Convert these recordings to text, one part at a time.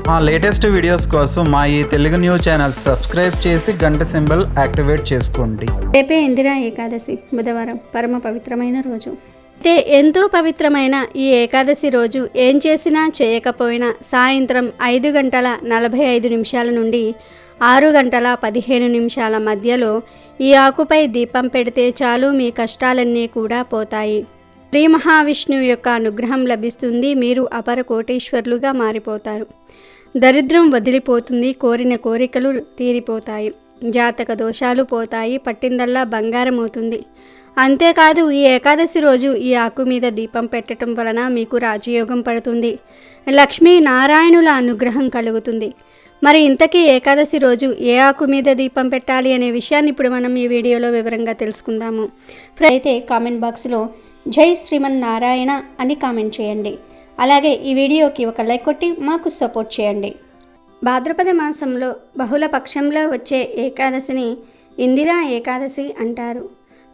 మా latest videos కోసం మా ఈ తెలుగు న్యూస్ ఛానల్ సబ్స్క్రైబ్ చేసి గంట సింబల్ యాక్టివేట్ చేసుకోండి. రేపే ఇందిరా ఏకాదశి, బుధవారం, పరమ పవిత్రమైన రోజు. అయితే ఎంతో పవిత్రమైన ఈ ఏకాదశి రోజు ఏం చేసినా చేయకపోయినా సాయంత్రం 5:45 నుండి 6:15 మధ్యలో ఈ ఆకుపై దీపం పెడితే చాలు, మీ కష్టాలన్నీ కూడా పోతాయి. శ్రీ మహావిష్ణువు యొక్క అనుగ్రహం లభిస్తుంది. మీరు అపర కోటీశ్వరులుగా మారిపోతారు. దరిద్రం వదిలిపోతుంది. కోరిన కోరికలు తీరిపోతాయి. జాతక దోషాలు పోతాయి. పట్టిందల్లా బంగారం అవుతుంది. అంతేకాదు, ఈ ఏకాదశి రోజు ఈ ఆకు మీద దీపం పెట్టడం వలన మీకు రాజయోగం పడుతుంది. లక్ష్మీ నారాయణుల అనుగ్రహం కలుగుతుంది. మరి ఇంతకీ ఏకాదశి రోజు ఏ ఆకు మీద దీపం పెట్టాలి అనే విషయాన్ని ఇప్పుడు మనం ఈ వీడియోలో వివరంగా తెలుసుకుందాము. అయితే కామెంట్ బాక్స్లో జై శ్రీమన్నారాయణ అని కామెంట్ చేయండి. అలాగే ఈ వీడియోకి ఒక లైక్ కొట్టి మాకు సపోర్ట్ చేయండి. భాద్రపద మాసంలో బహుళ పక్షంలో వచ్చే ఏకాదశిని ఇందిరా ఏకాదశి అంటారు.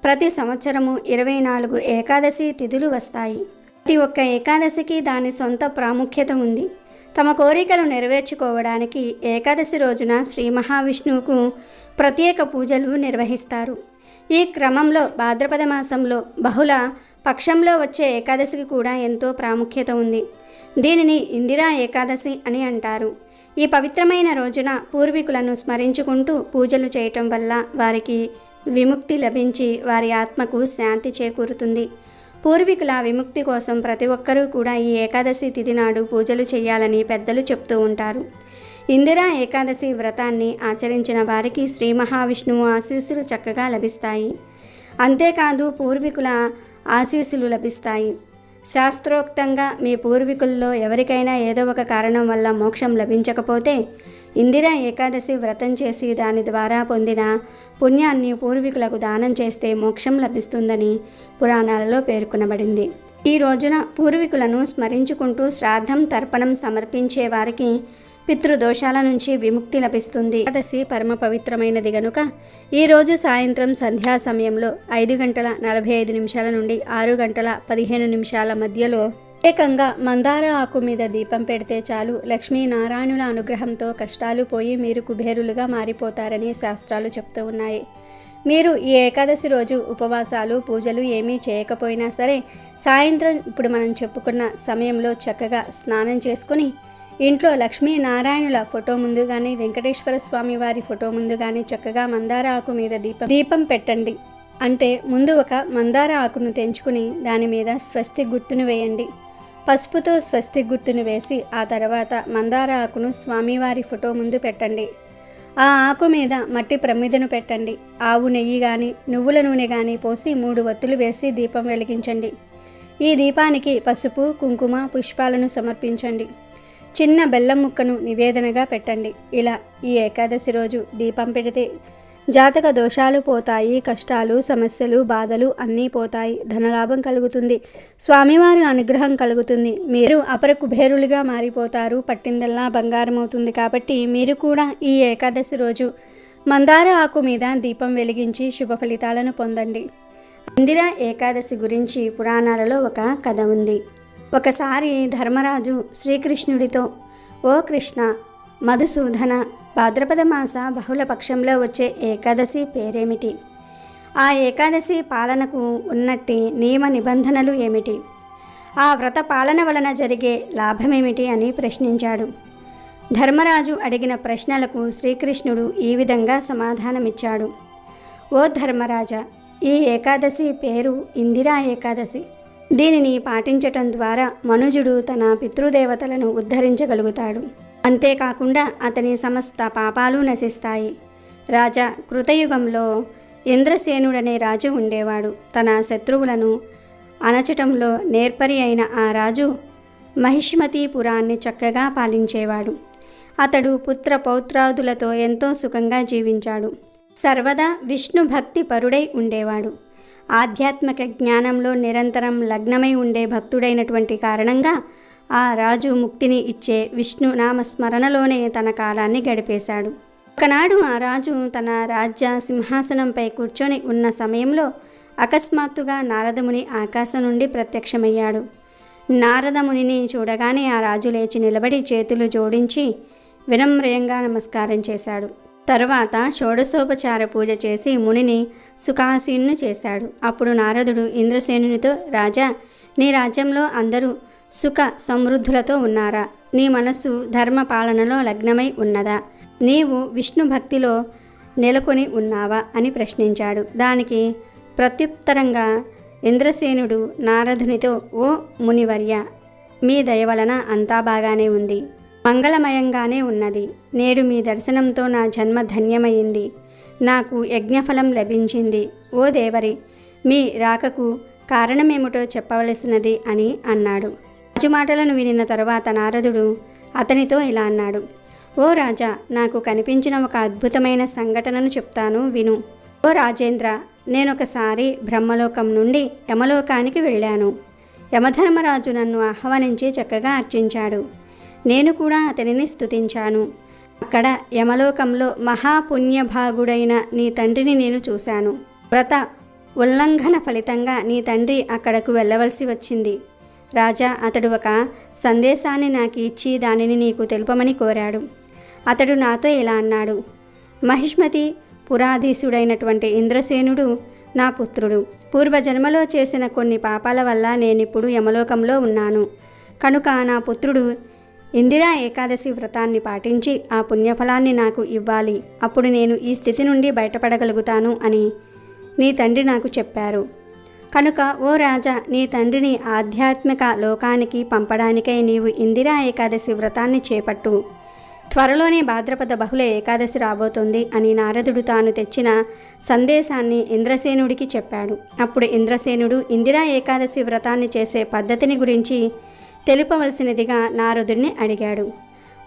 ప్రతి సంవత్సరము 24 ఏకాదశి తిథులు వస్తాయి. ప్రతి ఒక్క ఏకాదశికి దాని సొంత ప్రాముఖ్యత ఉంది. తమ కోరికలు నెరవేర్చుకోవడానికి ఏకాదశి రోజున శ్రీ మహావిష్ణువుకు ప్రత్యేక పూజలు నిర్వహిస్తారు. ఈ క్రమంలో భాద్రపద మాసంలో బహుళ పక్షంలో వచ్చే ఏకాదశికి కూడా ఎంతో ప్రాముఖ్యత ఉంది. దీనిని ఇందిరా ఏకాదశి అని అంటారు. ఈ పవిత్రమైన రోజున పూర్వీకులను స్మరించుకుంటూ పూజలు చేయటం వల్ల వారికి విముక్తి లభించి వారి ఆత్మకు శాంతి చేకూరుతుంది. పూర్వీకుల విముక్తి కోసం ప్రతి ఒక్కరూ కూడా ఈ ఏకాదశి తిథి నాడు పూజలు చేయాలని పెద్దలు చెప్తూ ఉంటారు. ఇందిరా ఏకాదశి వ్రతాన్ని ఆచరించిన వారికి శ్రీ మహావిష్ణువు ఆశీస్సులు చక్కగా లభిస్తాయి. అంతేకాదు, పూర్వీకుల ఆశీస్సులు లభిస్తాయి. శాస్త్రోక్తంగా మీ పూర్వీకుల్లో ఎవరికైనా ఏదో ఒక కారణం వల్ల మోక్షం లభించకపోతే ఇందిరా ఏకాదశి వ్రతం చేసి దాని ద్వారా పొందిన పుణ్యాన్ని పూర్వీకులకు దానం చేస్తే మోక్షం లభిస్తుందని పురాణాలలో పేర్కొనబడింది. ఈ రోజున పూర్వీకులను స్మరించుకుంటూ శ్రాద్ధం తర్పణం సమర్పించే వారికి పితృదోషాల నుంచి విముక్తి లభిస్తుంది. ఏకాదశి పరమ పవిత్రమైనది గనుక ఈరోజు సాయంత్రం సంధ్యా సమయంలో 5:45 నుండి 6:15 మధ్యలో ఏకంగా మందార ఆకు మీద దీపం పెడితే చాలు, లక్ష్మీనారాయణుల అనుగ్రహంతో కష్టాలు పోయి మీరు కుబేరులుగా మారిపోతారని శాస్త్రాలు చెప్తూ ఉన్నాయి. మీరు ఈ ఏకాదశి రోజు ఉపవాసాలు పూజలు ఏమీ చేయకపోయినా సరే సాయంత్రం ఇప్పుడు మనం చెప్పుకున్న సమయంలో చక్కగా స్నానం చేసుకుని ఇంట్లో లక్ష్మీనారాయణుల ఫోటో ముందు కానీ వెంకటేశ్వర స్వామి వారి ఫోటో ముందు కానీ చక్కగా మందార ఆకు మీద దీపం పెట్టండి. అంటే ముందు ఒక మందార ఆకును తెంచుకుని దాని మీద స్వస్తి గుర్తును వేయండి. పసుపుతో స్వస్తి గుర్తును వేసి ఆ తర్వాత మందార ఆకును స్వామివారి ఫోటో ముందు పెట్టండి. ఆ ఆకు మీద మట్టి ప్రమిదను పెట్టండి. ఆవు నెయ్యి కానీ నువ్వుల నూనె కానీ పోసి 3 ఒత్తులు వేసి దీపం వెలిగించండి. ఈ దీపానికి పసుపు, కుంకుమ, పుష్పాలను సమర్పించండి. చిన్న బెల్లం ముక్కను నివేదనగా పెట్టండి. ఇలా ఈ ఏకాదశి రోజు దీపం పెడితే జాతక దోషాలు పోతాయి. కష్టాలు, సమస్యలు, బాధలు అన్నీ పోతాయి. ధనలాభం కలుగుతుంది. స్వామివారి అనుగ్రహం కలుగుతుంది. మీరు అపర కుబేరులుగా మారిపోతారు. పట్టిందల్లా బంగారం అవుతుంది. కాబట్టి మీరు కూడా ఈ ఏకాదశి రోజు మందార ఆకు మీద దీపం వెలిగించి శుభ ఫలితాలను పొందండి. ఇందిరా ఏకాదశి గురించి పురాణాలలో ఒక కథ ఉంది. ఒకసారి ధర్మరాజు శ్రీకృష్ణుడితో, ఓ కృష్ణ, మధుసూదన, భాద్రపద మాస బహుళ పక్షంలో వచ్చే ఏకాదశి పేరేమిటి? ఆ ఏకాదశి పాలనకు ఉన్నట్టి నియమ నిబంధనలు ఏమిటి? ఆ వ్రత పాలన వలన జరిగే లాభమేమిటి అని ప్రశ్నించాడు. ధర్మరాజు అడిగిన ప్రశ్నలకు శ్రీకృష్ణుడు ఈ విధంగా సమాధానమిచ్చాడు. ఓ ధర్మరాజా, ఈ ఏకాదశి పేరు ఇందిరా ఏకాదశి. దీనిని పాటించటం ద్వారా మనుజుడు తన పితృదేవతలను ఉద్ధరించగలుగుతాడు. అంతేకాకుండా అతని సమస్త పాపాలు నశిస్తాయి. రాజా, కృతయుగంలో ఇంద్రసేనుడనే రాజు ఉండేవాడు. తన శత్రువులను అణచటంలో నేర్పరి అయిన ఆ రాజు మహిష్మతీపురాన్ని చక్కగా పాలించేవాడు. అతడు పుత్ర పౌత్రాదులతో ఎంతో సుఖంగా జీవించాడు. సర్వదా విష్ణు భక్తి పరుడై ఉండేవాడు. ఆధ్యాత్మిక జ్ఞానంలో నిరంతరం లగ్నమై ఉండే భక్తుడైనటువంటి కారణంగా ఆ రాజు ముక్తిని ఇచ్చే విష్ణు నామస్మరణలోనే తన కాలాన్ని గడిపేశాడు. ఒకనాడు ఆ రాజు తన రాజ్య సింహాసనంపై కూర్చొని ఉన్న సమయంలో అకస్మాత్తుగా నారదముని ఆకాశం నుండి ప్రత్యక్షమయ్యాడు. నారదమునిని చూడగానే ఆ రాజు లేచి నిలబడి చేతులు జోడించి వినమ్రయంగా నమస్కారం చేశాడు. తరువాత షోడశోపచార పూజ చేసి మునిని సుఖాసీనుని చేశాడు. అప్పుడు నారదుడు ఇంద్రసేనునితో, రాజా, నీ రాజ్యంలో అందరూ సుఖ సమృద్ధులతో ఉన్నారా? నీ మనస్సు ధర్మ పాలనలో లగ్నమై ఉన్నదా? నీవు విష్ణు భక్తిలో నెలకొని ఉన్నావా అని ప్రశ్నించాడు. దానికి ప్రత్యుత్తరంగా ఇంద్రసేనుడు నారదునితో, ఓ మునివర్య, మీ దయ వలన అంతా బాగానే ఉంది, మంగళమయంగానే ఉన్నది. నేడు మీ దర్శనంతో నా జన్మ ధన్యమైంది. నాకు యజ్ఞఫలం లభించింది. ఓ దేవరి, మీ రాకకు కారణమేమిటో చెప్పవలసినది అని అన్నాడు. రాజు మాటలను వినిన తరువాత నారదుడు అతనితో ఇలా అన్నాడు. ఓ రాజా, నాకు కనిపించిన ఒక అద్భుతమైన సంఘటనను చెప్తాను, విను. ఓ రాజేంద్ర, నేనొకసారి బ్రహ్మలోకం నుండి యమలోకానికి వెళ్ళాను. యమధర్మరాజు నన్ను ఆహ్వానించి చక్కగా అర్చించాడు. నేను కూడా అతనిని స్తుతించాను. అక్కడ యమలోకంలో మహాపుణ్యభాగుడైన నీ తండ్రిని నేను చూశాను. వ్రత ఉల్లంఘన ఫలితంగా నీ తండ్రి అక్కడకు వెళ్ళవలసి వచ్చింది. రాజా, అతడు ఒక సందేశాన్ని నాకు ఇచ్చి దానిని నీకు తెలుపమని కోరాడు. అతడు నాతో ఇలా అన్నాడు. మహిష్మతి పురాధీసుడైనటువంటి ఇంద్రసేనుడు నా పుత్రుడు. పూర్వజన్మలో చేసిన కొన్ని పాపాల వల్ల నేనిప్పుడు యమలోకంలో ఉన్నాను. కనుక నా పుత్రుడు ఇందిరా ఏకాదశి వ్రతాన్ని పాటించి ఆ పుణ్యఫలాన్ని నాకు ఇవ్వాలి. అప్పుడు నేను ఈ స్థితి నుండి బయటపడగలుగుతాను అని నీ తండ్రి నాకు చెప్పారు. కనుక ఓ రాజా, నీ తండ్రిని ఆధ్యాత్మిక లోకానికి పంపడానికై నీవు ఇందిరా ఏకాదశి వ్రతాన్ని చేపట్టు. త్వరలోనే భాద్రపద బహుళ ఏకాదశి రాబోతోంది అని నారదుడు తాను తెచ్చిన సందేశాన్ని ఇంద్రసేనుడికి చెప్పాడు. అప్పుడు ఇంద్రసేనుడు ఇందిరా ఏకాదశి వ్రతాన్ని చేసే పద్ధతిని గురించి తెలుపవలసినదిగా నారదుడిని అడిగాడు.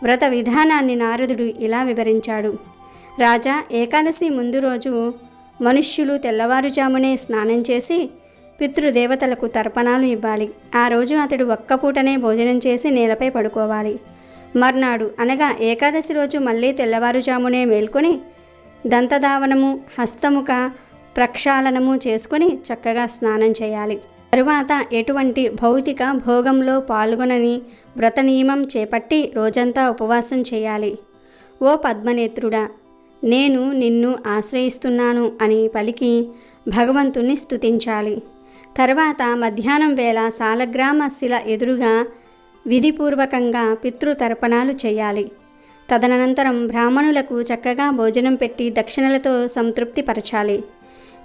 వ్రత విధానాన్ని నారదుడు ఇలా వివరించాడు. రాజా, ఏకాదశి ముందు రోజు మనుష్యులు తెల్లవారుజామునే స్నానం చేసి పితృదేవతలకు తర్పణాలు ఇవ్వాలి. ఆ రోజు అతడు ఒక్కపూటనే భోజనం చేసి నేలపై పడుకోవాలి. మర్నాడు అనగా ఏకాదశి రోజు మళ్ళీ తెల్లవారుజామునే మేల్కొని దంతధావనము, హస్తముఖ ప్రక్షాళనము చేసుకొని చక్కగా స్నానం చేయాలి. తరువాత ఎటువంటి భౌతిక భోగంలో పాల్గొనని వ్రత నియమం చేపట్టి రోజంతా ఉపవాసం చేయాలి. ఓ పద్మనేత్రుడా, నేను నిన్ను ఆశ్రయిస్తున్నాను అని పలికి భగవంతుణ్ణి స్తుతించాలి. తర్వాత మధ్యాహ్నం వేళ సాలగ్రామ శిల ఎదురుగా విధిపూర్వకంగా పితృతర్పణాలు చేయాలి. తదనంతరం బ్రాహ్మణులకు చక్కగా భోజనం పెట్టి దక్షిణలతో సంతృప్తిపరచాలి.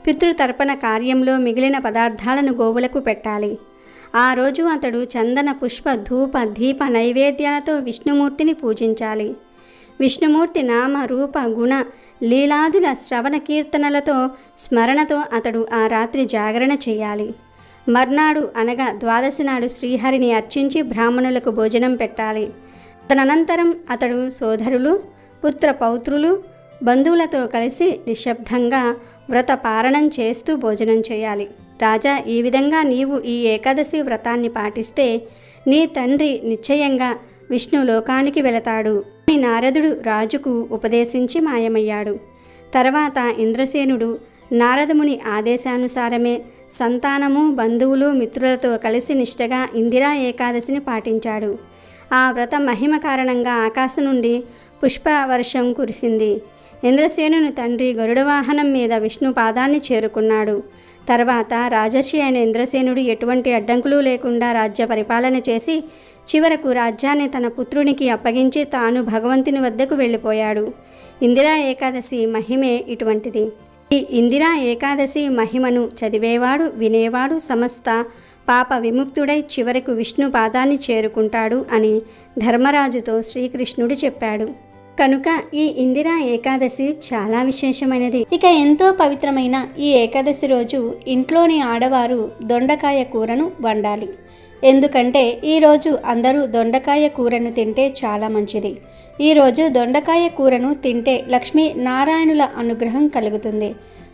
పితృతర్పణ కార్యంలో మిగిలిన పదార్థాలను గోవులకు పెట్టాలి. ఆ రోజు అతడు చందన, పుష్ప, ధూప, దీప నైవేద్యాలతో విష్ణుమూర్తిని పూజించాలి. విష్ణుమూర్తి నామ, రూప, గుణ, లీలాదుల శ్రవణ కీర్తనలతో స్మరణతో అతడు ఆ రాత్రి జాగరణ చేయాలి. మర్నాడు అనగా ద్వాదశి నాడు శ్రీహరిని అర్చించి బ్రాహ్మణులకు భోజనం పెట్టాలి. తదనంతరం అతడు సోదరులు, పుత్ర పౌత్రులు, బంధువులతో కలిసి నిశ్శబ్దంగా వ్రత పారణం చేస్తూ భోజనం చేయాలి. రాజా, ఈ విధంగా నీవు ఈ ఏకాదశి వ్రతాన్ని పాటిస్తే నీ తండ్రి నిశ్చయంగా విష్ణు లోకానికి వెళతాడు అని నారదుడు రాజుకు ఉపదేశించి మాయమయ్యాడు. తర్వాత ఇంద్రసేనుడు నారదముని ఆదేశానుసారమే సంతానము, బంధువులు, మిత్రులతో కలిసి నిష్టగా ఇందిరా ఏకాదశిని పాటించాడు. ఆ వ్రత మహిమ కారణంగా ఆకాశం నుండి పుష్పవర్షం కురిసింది. ఇంద్రసేనుని తండ్రి గరుడ వాహనం మీద విష్ణు పాదాన్ని చేరుకున్నాడు. తర్వాత రాజర్షి అయిన ఇంద్రసేనుడు ఎటువంటి అడ్డంకులు లేకుండా రాజ్య పరిపాలన చేసి చివరకు రాజ్యాన్ని తన పుత్రునికి అప్పగించి తాను భగవంతుని వద్దకు వెళ్ళిపోయాడు. ఇందిరా ఏకాదశి మహిమే ఇటువంటిది. ఈ ఇందిరా ఏకాదశి మహిమను చదివేవాడు, వినేవాడు సమస్త పాప విముక్తుడై చివరకు విష్ణు పాదాన్ని చేరుకుంటాడు అని ధర్మరాజుతో శ్రీకృష్ణుడు చెప్పాడు. కనుక ఈ ఇందిరా ఏకాదశి చాలా విశేషమైనది. ఇక ఎంతో పవిత్రమైన ఈ ఏకాదశి రోజు ఇంట్లోని ఆడవారు దొండకాయ కూరను వండాలి. ఎందుకంటే ఈరోజు అందరూ దొండకాయ కూరను తింటే చాలా మంచిది. ఈరోజు దొండకాయ కూరను తింటే లక్ష్మీ నారాయణుల అనుగ్రహం కలుగుతుంది.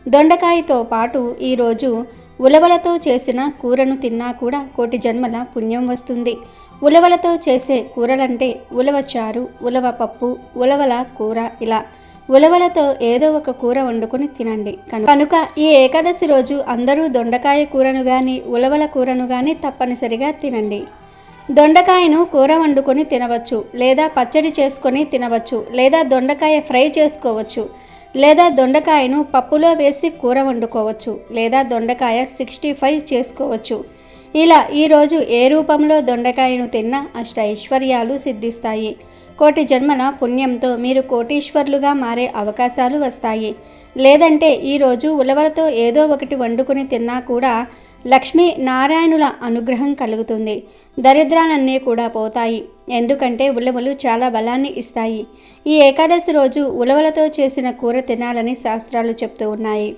దొండకాయతో పాటు ఈరోజు ఉలవలతో చేసిన కూరను తిన్నా కూడా కోటి జన్మల పుణ్యం వస్తుంది. ఉలవలతో చేసే కూరలంటే ఉలవచారు, ఉలవ పప్పు, ఉలవల కూర, ఇలా ఉలవలతో ఏదో ఒక కూర వండుకొని తినండి. కనుక ఈ ఏకాదశి రోజు అందరూ దొండకాయ కూరను కానీ ఉలవల కూరను కానీ తప్పనిసరిగా తినండి. దొండకాయను కూర వండుకొని తినవచ్చు, లేదా పచ్చడి చేసుకొని తినవచ్చు, లేదా దొండకాయ ఫ్రై చేసుకోవచ్చు, లేదా దొండకాయను పప్పులో వేసి కూర వండుకోవచ్చు, లేదా దొండకాయ 65 చేసుకోవచ్చు. ఇలా ఈరోజు ఏ రూపంలో దొండకాయను తిన్నా అష్టైశ్వర్యాలు సిద్ధిస్తాయి. కోటి జన్మల పుణ్యంతో మీరు కోటీశ్వర్లుగా మారే అవకాశాలు వస్తాయి. లేదంటే ఈరోజు ఉలవలతో ఏదో ఒకటి వండుకొని తిన్నా కూడా లక్ష్మీ నారాయణుల అనుగ్రహం కలుగుతుంది. దరిద్రాలన్నీ కూడా పోతాయి. ఎందుకంటే ఉలవలు చాలా బలాన్ని ఇస్తాయి. ఈ ఏకాదశి రోజు ఉలవలతో చేసిన కూర తినాలని శాస్త్రాలు చెప్తూ ఉన్నాయి.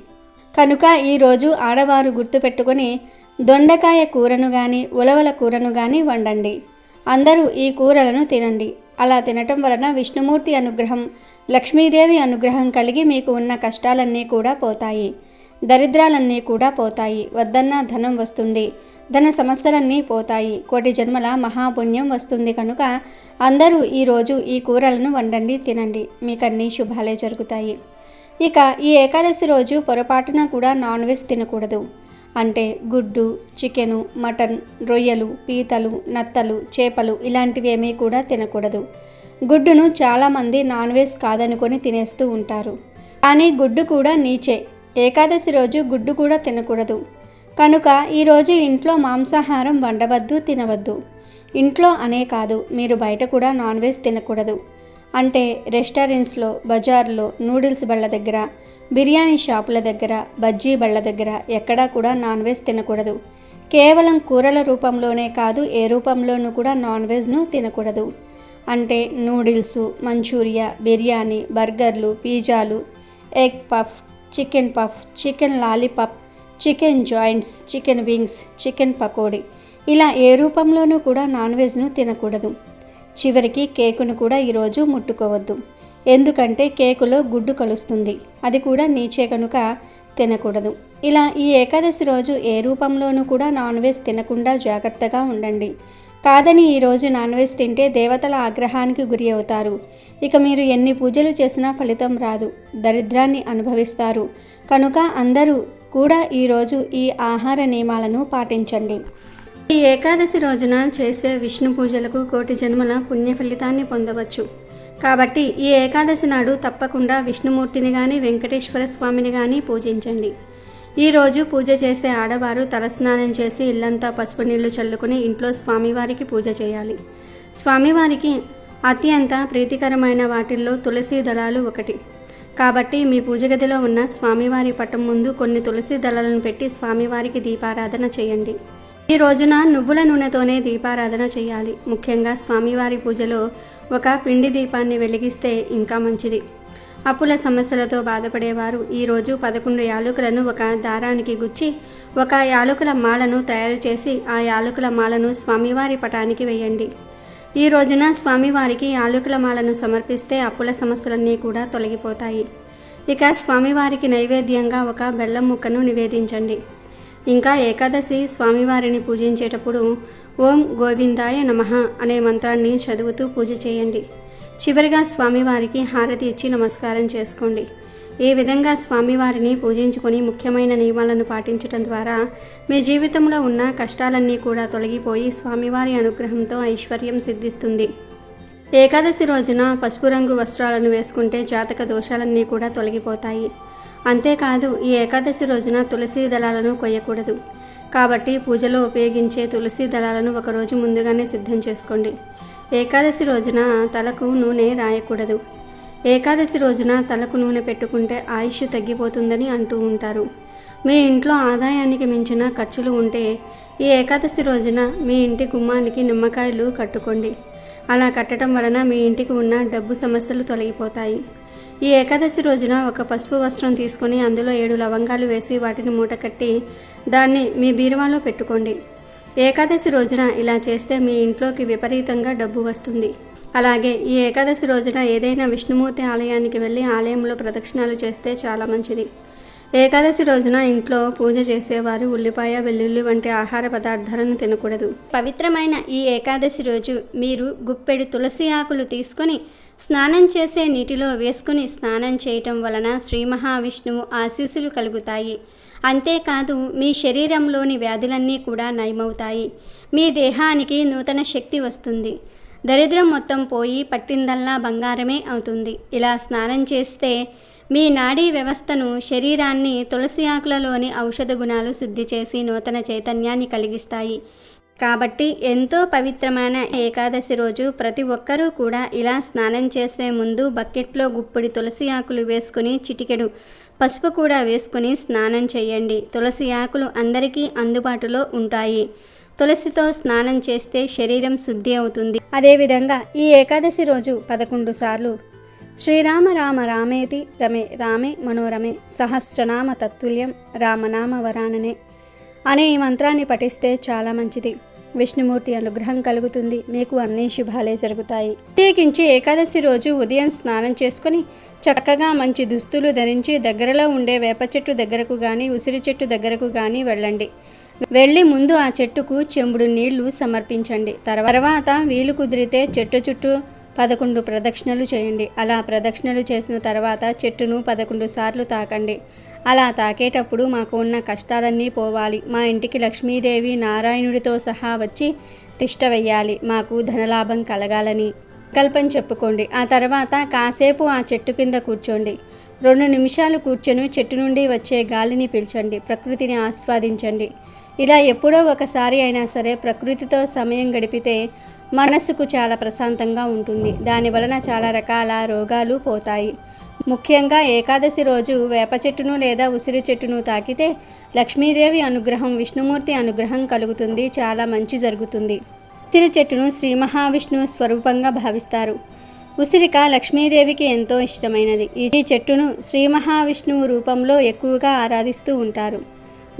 కనుక ఈరోజు ఆడవారు గుర్తుపెట్టుకొని దొండకాయ కూరను కానీ ఉలవల కూరను కానీ వండండి. అందరూ ఈ కూరలను తినండి. అలా తినటం వలన విష్ణుమూర్తి అనుగ్రహం, లక్ష్మీదేవి అనుగ్రహం కలిగి మీకు ఉన్న కష్టాలన్నీ కూడా పోతాయి. దరిద్రాలన్నీ కూడా పోతాయి. వద్దన్న ధనం వస్తుంది. ధన సమస్యలన్నీ పోతాయి. కోటి జన్మల మహాపుణ్యం వస్తుంది. కనుక అందరూ ఈరోజు ఈ కూరలను వండండి, తినండి. మీకన్నీ శుభాలే జరుగుతాయి. ఇక ఈ ఏకాదశి రోజు పొరపాటున కూడా నాన్ వెజ్ తినకూడదు. అంటే గుడ్డు, చికెను, మటన్, రొయ్యలు, పీతలు, నత్తలు, చేపలు ఇలాంటివి ఏమీ కూడా తినకూడదు. గుడ్డును చాలామంది నాన్ వెజ్ కాదనుకొని తినేస్తూ ఉంటారు. కానీ గుడ్డు కూడా నీచే. ఏకాదశి రోజు గుడ్డు కూడా తినకూడదు. కనుక ఈరోజు ఇంట్లో మాంసాహారం వండవద్దు, తినవద్దు. ఇంట్లో అనే కాదు, మీరు బయట కూడా నాన్ వెజ్ తినకూడదు. అంటే రెస్టారెంట్స్లో, బజార్లో, నూడిల్స్ బళ్ళ దగ్గర, బిర్యానీ షాపుల దగ్గర, బజ్జీ బళ్ళ దగ్గర ఎక్కడా కూడా నాన్ వెజ్ తినకూడదు. కేవలం కూరల రూపంలోనే కాదు, ఏ రూపంలోనూ కూడా నాన్ వెజ్ను తినకూడదు. అంటే నూడిల్స్, మంచూరియా, బిర్యానీ, బర్గర్లు, పిజ్జాలు, egg puff, chicken puff, chicken lollipop, chicken joints, chicken wings, chicken pakodi ఇలా ఏ రూపంలోనూ కూడా నాన్ వెజ్ను తినకూడదు. చివరికి కేకును కూడా ఈరోజు ముట్టుకోవద్దు. ఎందుకంటే కేకులో గుడ్డు కలుస్తుంది. అది కూడా నీచే కనుక తినకూడదు. ఇలా ఈ ఏకాదశి రోజు ఏ రూపంలోనూ కూడా నాన్ వెజ్ తినకుండా జాగ్రత్తగా ఉండండి. కాదని ఈరోజు నాన్ వెజ్ తింటే దేవతల ఆగ్రహానికి గురి అవుతారు. ఇక మీరు ఎన్ని పూజలు చేసినా ఫలితం రాదు. దరిద్రాన్ని అనుభవిస్తారు. కనుక అందరూ కూడా ఈరోజు ఈ ఆహార నియమాలను పాటించండి. ఈ ఏకాదశి రోజున చేసే విష్ణు పూజలకు కోటి జన్మల పుణ్య ఫలితాన్ని పొందవచ్చు. కాబట్టి ఈ ఏకాదశి నాడు తప్పకుండా విష్ణుమూర్తిని కానీ వెంకటేశ్వర స్వామిని కానీ పూజించండి. ఈరోజు పూజ చేసే ఆడవారు తలస్నానం చేసి ఇల్లంతా పసుపు నీళ్లు చల్లుకుని ఇంట్లో స్వామివారికి పూజ చేయాలి. స్వామివారికి అత్యంత ప్రీతికరమైన వాటిల్లో తులసి దళాలు ఒకటి. కాబట్టి మీ పూజ గదిలో ఉన్న స్వామివారి పటం ముందు కొన్ని తులసి దళాలను పెట్టి స్వామివారికి దీపారాధన చేయండి. ఈ రోజున నువ్వుల నూనెతోనే దీపారాధన చేయాలి. ముఖ్యంగా స్వామివారి పూజలో ఒక పిండి దీపాన్ని వెలిగిస్తే ఇంకా మంచిది. అప్పుల సమస్యలతో బాధపడేవారు ఈరోజు 11 యాలకులను ఒక దారానికి గుచ్చి ఒక యాలకుల మాలను తయారు చేసి ఆ యాలకుల మాలను స్వామివారి పటానికి వేయండి. ఈ రోజున స్వామివారికి యాలకుల మాలను సమర్పిస్తే అప్పుల సమస్యలన్నీ కూడా తొలగిపోతాయి. ఇక స్వామివారికి నైవేద్యంగా ఒక బెల్లం ముక్కను నివేదించండి. ఇంకా ఏకాదశి స్వామివారిని పూజించేటప్పుడు ఓం గోవిందాయ నమః అనే మంత్రాన్ని చదువుతూ పూజ చేయండి. చివరిగా స్వామివారికి హారతి ఇచ్చి నమస్కారం చేసుకోండి. ఈ విధంగా స్వామివారిని పూజించుకొని ముఖ్యమైన నియమాలను పాటించడం ద్వారా మీ జీవితంలో ఉన్న కష్టాలన్నీ కూడా తొలగిపోయి స్వామివారి అనుగ్రహంతో ఐశ్వర్యం సిద్ధిస్తుంది. ఏకాదశి రోజున పసుపు రంగు వస్త్రాలను వేసుకుంటే జాతక దోషాలన్నీ కూడా తొలగిపోతాయి. అంతేకాదు ఈ ఏకాదశి రోజున తులసి దళాలను కొయ్యకూడదు. కాబట్టి పూజలో ఉపయోగించే తులసి దళాలను ఒకరోజు ముందుగానే సిద్ధం చేసుకోండి. ఏకాదశి రోజున తలకు నూనె రాయకూడదు. ఏకాదశి రోజున తలకు నూనె పెట్టుకుంటే ఆయుష్ తగ్గిపోతుందని అంటూ ఉంటారు. మీ ఇంట్లో ఆదాయానికి మించిన ఖర్చులు ఉంటే ఈ ఏకాదశి రోజున మీ ఇంటి గుమ్మానికి నిమ్మకాయలు కట్టుకోండి. అలా కట్టడం వలన మీ ఇంటికి ఉన్న డబ్బు సమస్యలు తొలగిపోతాయి. ఈ ఏకాదశి రోజున ఒక పసుపు వస్త్రం తీసుకొని అందులో 7 లవంగాలు వేసి వాటిని మూట కట్టి దాన్ని మీ బీరువాలో పెట్టుకోండి. ఏకాదశి రోజున ఇలా చేస్తే మీ ఇంట్లోకి విపరీతంగా డబ్బు వస్తుంది. అలాగే ఈ ఏకాదశి రోజున ఏదైనా విష్ణుమూర్తి ఆలయానికి వెళ్ళి ఆలయంలో ప్రదక్షిణాలు చేస్తే చాలా మంచిది. ఏకాదశి రోజున ఇంట్లో పూజ చేసేవారు ఉల్లిపాయ, వెల్లుల్లి వంటి ఆహార పదార్థాలను తినకూడదు. పవిత్రమైన ఈ ఏకాదశి రోజు మీరు గుప్పెడు తులసి ఆకులు తీసుకొని స్నానం చేసే నీటిలో వేసుకుని స్నానం చేయటం వలన శ్రీ మహావిష్ణువు ఆశీస్సులు కలుగుతాయి. అంతేకాదు మీ శరీరంలోని వ్యాధులన్నీ కూడా నయమవుతాయి. మీ దేహానికి నూతన శక్తి వస్తుంది. దరిద్రం మొత్తం పోయి పట్టిందల్లా బంగారమే అవుతుంది. ఇలా స్నానం చేస్తే మీ నాడీ వ్యవస్థను, శరీరాన్ని తులసి ఆకులలోని ఔషధ గుణాలు శుద్ధి చేసి నూతన చైతన్యాన్ని కలిగిస్తాయి. కాబట్టి ఎంతో పవిత్రమైన ఏకాదశి రోజు ప్రతి ఒక్కరూ కూడా ఇలా స్నానం చేసే ముందు బకెట్లో గుప్పిడి తులసి ఆకులు వేసుకుని చిటికెడు పసుపు కూడా వేసుకుని స్నానం చేయండి. తులసి ఆకులు అందరికీ అందుబాటులో ఉంటాయి. తులసితో స్నానం చేస్తే శరీరం శుద్ధి అవుతుంది. అదేవిధంగా ఈ ఏకాదశి రోజు 11 సార్లు శ్రీరామ రామ రామేతి రమే రామే మనోరమే సహస్రనామ తత్తుల్యం రామనామ వరాననే అనే ఈ మంత్రాన్ని పఠిస్తే చాలా మంచిది. విష్ణుమూర్తి అనుగ్రహం కలుగుతుంది. మీకు అన్ని శుభాలే జరుగుతాయి. ప్రత్యేకించి ఏకాదశి రోజు ఉదయం స్నానం చేసుకుని చక్కగా మంచి దుస్తులు ధరించి దగ్గరలో ఉండే వేప చెట్టు దగ్గరకు కానీ, ఉసిరి చెట్టు దగ్గరకు కానీ వెళ్ళండి. వెళ్ళి ముందు ఆ చెట్టుకు చెంబుడు నీళ్లు సమర్పించండి. తర్వాత వీలు కుదిరితే చెట్టు చుట్టూ 11 ప్రదక్షిణలు చేయండి. అలా ప్రదక్షిణలు చేసిన తర్వాత చెట్టును 11 సార్లు తాకండి. అలా తాకేటప్పుడు మాకు ఉన్న కష్టాలన్నీ పోవాలి, మా ఇంటికి లక్ష్మీదేవి నారాయణుడితో సహా వచ్చి తిష్ట వెయ్యాలి, మాకు ధనలాభం కలగాలని కల్పన చెప్పుకోండి. ఆ తర్వాత కాసేపు ఆ చెట్టు కింద కూర్చోండి. 2 నిమిషాలు కూర్చొని చెట్టు నుండి వచ్చే గాలిని పీల్చండి. ప్రకృతిని ఆస్వాదించండి. ఇలా ఎప్పుడో ఒకసారి అయినా సరే ప్రకృతితో సమయం గడిపితే మనసుకు చాలా ప్రశాంతంగా ఉంటుంది. దాని వలన చాలా రకాల రోగాలు పోతాయి. ముఖ్యంగా ఏకాదశి రోజు వేప చెట్టును లేదా ఉసిరి చెట్టును తాకితే లక్ష్మీదేవి అనుగ్రహం, విష్ణుమూర్తి అనుగ్రహం కలుగుతుంది. చాలా మంచి జరుగుతుంది. ఉసిరి చెట్టును శ్రీ మహావిష్ణువు స్వరూపంగా భావిస్తారు. ఉసిరిక లక్ష్మీదేవికి ఎంతో ఇష్టమైనది. ఈ చెట్టును శ్రీ మహావిష్ణువు రూపంలో ఎక్కువగా ఆరాధిస్తూ ఉంటారు.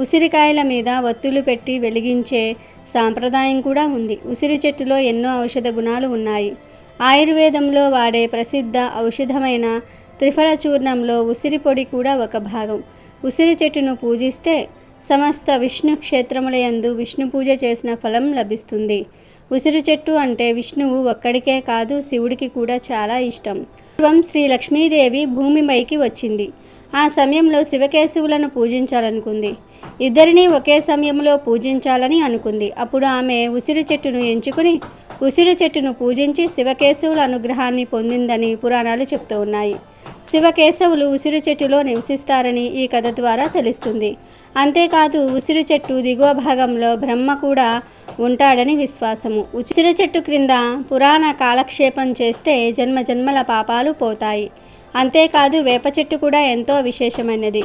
ఉసిరికాయల మీద ఒత్తులు పెట్టి వెలిగించే సాంప్రదాయం కూడా ఉంది. ఉసిరి చెట్టులో ఎన్నో ఔషధ గుణాలు ఉన్నాయి. ఆయుర్వేదంలో వాడే ప్రసిద్ధ ఔషధమైన త్రిఫల చూర్ణంలో ఉసిరి పొడి కూడా ఒక భాగం. ఉసిరి చెట్టును పూజిస్తే సమస్త విష్ణు క్షేత్రములయందు విష్ణు పూజ చేసిన ఫలం లభిస్తుంది. ఉసిరి చెట్టు అంటే విష్ణువు ఒక్కడికే కాదు, శివుడికి కూడా చాలా ఇష్టం. పూర్వం శ్రీ లక్ష్మీదేవి భూమిపైకి వచ్చింది. ఆ సమయంలో శివకేశవులను పూజించాలనుకుంది. ఇద్దరిని ఒకే సమయంలో పూజించాలని అనుకుంది. అప్పుడు ఆమె ఉసిరి చెట్టును ఎంచుకుని ఉసిరి చెట్టును పూజించి శివకేశవుల అనుగ్రహాన్ని పొందిందని పురాణాలు చెప్తూ ఉన్నాయి. శివకేశవులు ఉసిరి చెట్టులో నివసిస్తారని ఈ కథ ద్వారా తెలుస్తుంది. అంతేకాదు ఉసిరి చెట్టు దిగువ భాగంలో బ్రహ్మ కూడా ఉంటాడని విశ్వాసము. ఉసిరి చెట్టు క్రింద పురాణ కాలక్షేపం చేస్తే జన్మ జన్మల పాపాలు పోతాయి. అంతేకాదు వేప చెట్టు కూడా ఎంతో విశేషమైనది.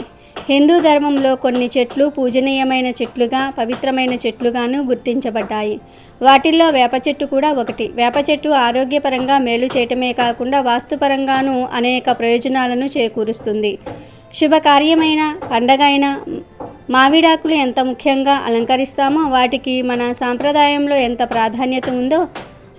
హిందూ ధర్మంలో కొన్ని చెట్లు పూజనీయమైన చెట్లుగా, పవిత్రమైన చెట్లుగాను గుర్తించబడ్డాయి. వాటిల్లో వేప చెట్టు కూడా ఒకటి. వేప చెట్టు ఆరోగ్యపరంగా మేలు చేయటమే కాకుండా వాస్తుపరంగాను అనేక ప్రయోజనాలను చేకూరుస్తుంది. శుభకార్యమైన, పండగ అయిన మామిడాకులు ఎంత ముఖ్యంగా అలంకరిస్తామో వాటికి మన సాంప్రదాయంలో ఎంత ప్రాధాన్యత ఉందో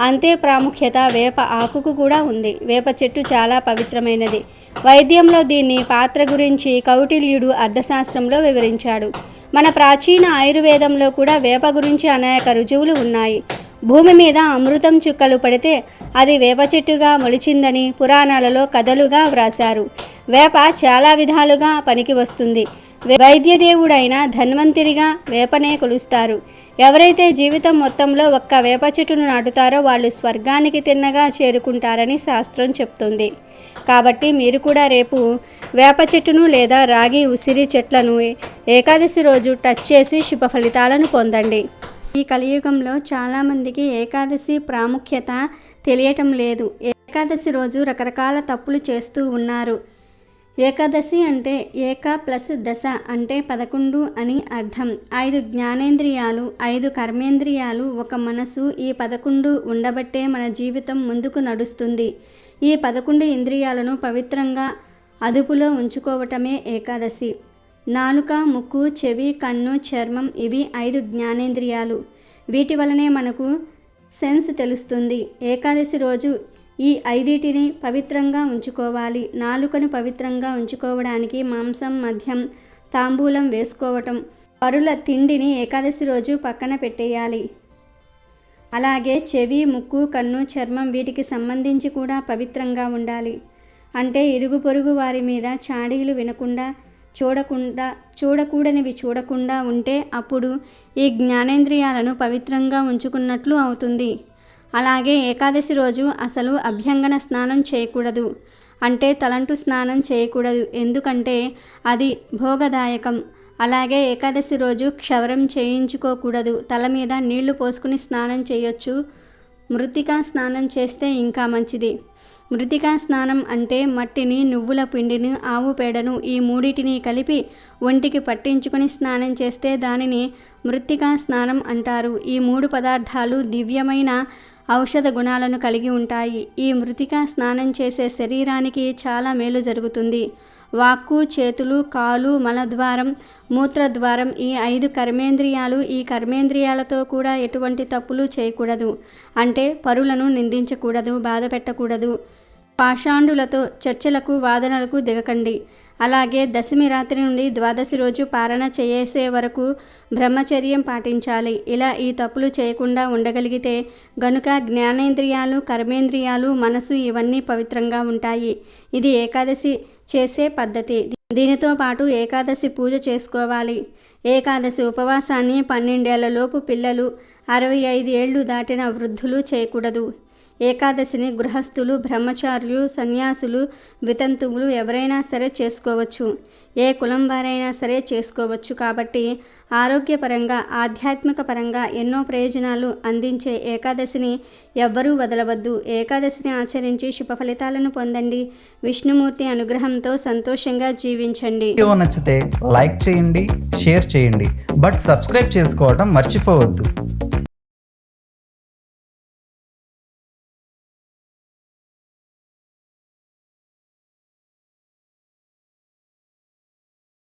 అంతే ప్రాముఖ్యత వేప ఆకుకు కూడా ఉంది. వేప చెట్టు చాలా పవిత్రమైనది. వైద్యంలో దీన్ని పాత్ర గురించి కౌటిల్యుడు అర్థశాస్త్రంలో వివరించాడు. మన ప్రాచీన ఆయుర్వేదంలో కూడా వేప గురించి అనేక రుజువులు ఉన్నాయి. భూమి మీద అమృతం చుక్కలు పడితే అది వేప చెట్టుగా మొలిచిందని పురాణాలలో కథలుగా వ్రాశారు. వేప చాలా విధాలుగా పనికి వస్తుంది. వైద్యదేవుడైన ధన్వంతరిగా వేపనే కొలుస్తారు. ఎవరైతే జీవితం మొత్తంలో ఒక్క వేప చెట్టును నాటుతారో వాళ్ళు స్వర్గానికి తిన్నగా చేరుకుంటారని శాస్త్రం చెప్తుంది. కాబట్టి మీరు కూడా రేపు వేప చెట్టును లేదా రాగి, ఉసిరి చెట్లను ఏకాదశి రోజు టచ్ చేసి శుభ ఫలితాలను పొందండి. ఈ కలియుగంలో చాలామందికి ఏకాదశి ప్రాముఖ్యత తెలియటం లేదు. ఏకాదశి రోజు రకరకాల తప్పులు చేస్తూ ఉన్నారు. ఏకాదశి అంటే ఏక ప్లస్ దశ అంటే 11 అని అర్థం. 5 జ్ఞానేంద్రియాలు, 5 కర్మేంద్రియాలు, ఒక మనసు, ఈ 11 ఉండబట్టే మన జీవితం ముందుకు నడుస్తుంది. ఈ 11 ఇంద్రియాలను పవిత్రంగా అదుపులో ఉంచుకోవటమే ఏకాదశి. నాలుక, ముక్కు, చెవి, కన్ను, చర్మం ఇవి 5 జ్ఞానేంద్రియాలు. వీటి వలనే మనకు సెన్స్ తెలుస్తుంది. ఏకాదశి రోజు ఈ 5టిని పవిత్రంగా ఉంచుకోవాలి. నాలుకను పవిత్రంగా ఉంచుకోవడానికి మాంసం, మద్యం, తాంబూలం వేసుకోవటం, పరుల తిండిని ఏకాదశి రోజు పక్కన పెట్టేయాలి. అలాగే చెవి, ముక్కు, కన్ను, చర్మం వీటికి సంబంధించి కూడా పవిత్రంగా ఉండాలి. అంటే ఇరుగు పొరుగు వారి మీద చాడీలు వినకుండా, చూడకూడనివి చూడకుండా ఉంటే అప్పుడు ఈ జ్ఞానేంద్రియాలను పవిత్రంగా ఉంచుకున్నట్లు అవుతుంది. అలాగే ఏకాదశి రోజు అసలు అభ్యంగన స్నానం చేయకూడదు. అంటే తలంటు స్నానం చేయకూడదు, ఎందుకంటే అది భోగదాయకం. అలాగే ఏకాదశి రోజు క్షవరం చేయించుకోకూడదు. తల మీద నీళ్లు పోసుకుని స్నానం చేయొచ్చు. మృత్తికా స్నానం చేస్తే ఇంకా మంచిది. మృత్తికా స్నానం అంటే మట్టిని, నువ్వుల పిండిని, ఆవు పేడను ఈ మూడిటిని కలిపి ఒంటికి పట్టించుకొని స్నానం చేస్తే దానిని మృత్తికా స్నానం అంటారు. ఈ 3 పదార్థాలు దివ్యమైన ఔషధ గుణాలను కలిగి ఉంటాయి. ఈ మృత్తికా స్నానం చేసే శరీరానికి చాలా మేలు జరుగుతుంది. వాక్కు, చేతులు, కాలు, మలద్వారం, మూత్రద్వారం ఈ 5 కర్మేంద్రియాలు, ఈ కర్మేంద్రియాలతో కూడా ఎటువంటి తప్పులు చేయకూడదు. అంటే పరులను నిందించకూడదు, బాధ పెట్టకూడదు. పాషాండులతో చర్చలకు, వాదనలకు దిగకండి. అలాగే దశమి రాత్రి నుండి ద్వాదశి రోజు పారణ చేసే వరకు బ్రహ్మచర్యం పాటించాలి. ఇలా ఈ తప్పులు చేయకుండా ఉండగలిగితే గనుక జ్ఞానేంద్రియాలు, కర్మేంద్రియాలు, మనసు ఇవన్నీ పవిత్రంగా ఉంటాయి. ఇది ఏకాదశి చేసే పద్ధతి. దీనితో పాటు ఏకాదశి పూజ చేసుకోవాలి. ఏకాదశి ఉపవాసాన్ని 12 ఏళ్లలోపు పిల్లలు, 65 ఏళ్లు దాటిన వృద్ధులు చేయకూడదు. ఏకాదశిని గృహస్థులు, బ్రహ్మచారులు, సన్యాసులు, వితంతువులు ఎవరైనా సరే చేసుకోవచ్చు. ఏ కులం వారైనా సరే చేసుకోవచ్చు. కాబట్టి ఆరోగ్యపరంగా, ఆధ్యాత్మిక పరంగా ఎన్నో ప్రయోజనాలు అందించే ఏకాదశిని ఎవ్వరూ వదలవద్దు. ఏకాదశిని ఆచరించి శుభ ఫలితాలను పొందండి. విష్ణుమూర్తి అనుగ్రహంతో సంతోషంగా జీవించండి. వీడియో నచ్చితే లైక్ చేయండి, షేర్ చేయండి, బట్ సబ్స్క్రైబ్ చేసుకోవడం మర్చిపోవద్దు.